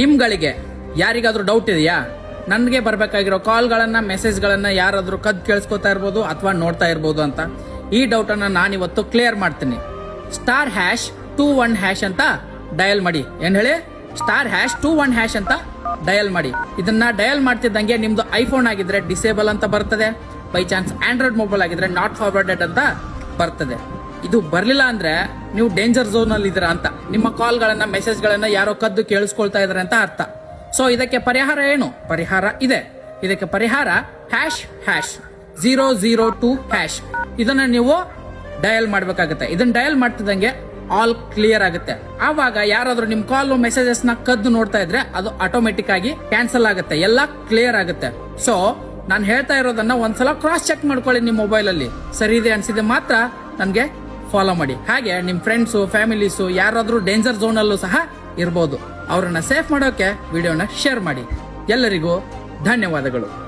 ನಿಮ್ಗಳಿಗೆ ಯಾರಿಗಾದ್ರೂ ಡೌಟ್ ಇದೆಯಾ? ನನಗೆ ಬರಬೇಕಾಗಿರೋ ಕಾಲ್ಗಳನ್ನ ಮೆಸೇಜ್ಗಳನ್ನ ಯಾರಾದ್ರೂ ಕದ್ ಕೇಳಿಸ್ಕೊತಾ ಇರ್ಬೋದು ಅಥವಾ ನೋಡ್ತಾ ಇರ್ಬೋದು ಅಂತ ಈ ಡೌಟ್ ಅನ್ನ ನಾನಿವತ್ತು ಕ್ಲಿಯರ್ ಮಾಡ್ತೀನಿ. *#21# ಅಂತ ಡಯಲ್ ಮಾಡಿ. ಏನ್ ಹೇಳಿ? *#21# ಅಂತ ಡಯಲ್ ಮಾಡಿ. ಇದನ್ನ ಡಯಲ್ ಮಾಡ್ತಿದ್ದಂಗೆ ನಿಮ್ದು ಐಫೋನ್ ಆಗಿದ್ರೆ ಡಿಸೇಬಲ್ ಅಂತ ಬರ್ತದೆ. ಬೈ ಚಾನ್ಸ್ ಆಂಡ್ರಾಯ್ಡ್ ಮೊಬೈಲ್ ಆಗಿದ್ರೆ ನಾಟ್ ಫಾರ್ವರ್ಡೆಡ್ ಅಂತ ಬರ್ತದೆ. ಇದು ಬರ್ಲಿಲ್ಲ ಅಂದ್ರೆ ನೀವು ಡೇಂಜರ್ ಝೋನ್ ಅಲ್ಲಿ ಇದೀರಾ ಅಂತ. ನಿಮ್ಮ ಕಾಲ್ಗಳನ್ನ ಮೆಸೇಜ್ಗಳನ್ನ ಯಾರೋ ಕದ್ದು ಕೇಳಿಸ್ಕೊಳ್ತಾ ಇದಾರೆ ಅಂತ ಅರ್ಥ. ಸೊ ಇದಕ್ಕೆ ಪರಿಹಾರ ಏನು? ಪರಿಹಾರ ಇದೆ. ಇದಕ್ಕೆ ಪರಿಹಾರ #002#. ಇದನ್ನ ನೀವು ಡಯಲ್ ಮಾಡ್ಬೇಕಾಗುತ್ತೆ. ಇದನ್ನ ಡಯಲ್ ಮಾಡ್ತಿದ್ದಂಗೆ ಆಲ್ ಕ್ಲಿಯರ್ ಆಗುತ್ತೆ. ಆವಾಗ ಯಾರಾದ್ರೂ ನಿಮ್ ಕಾಲ್ ಮೆಸೇಜಸ್ ನ ಕದ್ದು ನೋಡ್ತಾ ಇದ್ರೆ ಅದು ಆಟೋಮೆಟಿಕ್ ಆಗಿ ಕ್ಯಾನ್ಸಲ್ ಆಗುತ್ತೆ, ಎಲ್ಲ ಕ್ಲಿಯರ್ ಆಗುತ್ತೆ. ಸೊ ನಾನು ಹೇಳ್ತಾ ಇರೋದನ್ನ ಒಂದ್ಸಲ ಕ್ರಾಸ್ ಚೆಕ್ ಮಾಡ್ಕೊಳ್ಳಿ. ನಿಮ್ ಮೊಬೈಲ್ ಅಲ್ಲಿ ಸರಿ ಇದೆ ಅನ್ಸಿದೆ ಮಾತ್ರ ನನ್ಗೆ ಫಾಲೋ ಮಾಡಿ. ಹಾಗೆ ನಿಮ್ ಫ್ರೆಂಡ್ಸು, ಫ್ಯಾಮಿಲೀಸು ಯಾರಾದ್ರೂ ಡೇಂಜರ್ ಝೋನ್ ಅಲ್ಲೂ ಸಹ ಇರ್ಬೋದು. ಅವರನ್ನ ಸೇಫ್ ಮಾಡೋಕೆ ವಿಡಿಯೋನ ಶೇರ್ ಮಾಡಿ. ಎಲ್ಲರಿಗೂ ಧನ್ಯವಾದಗಳು.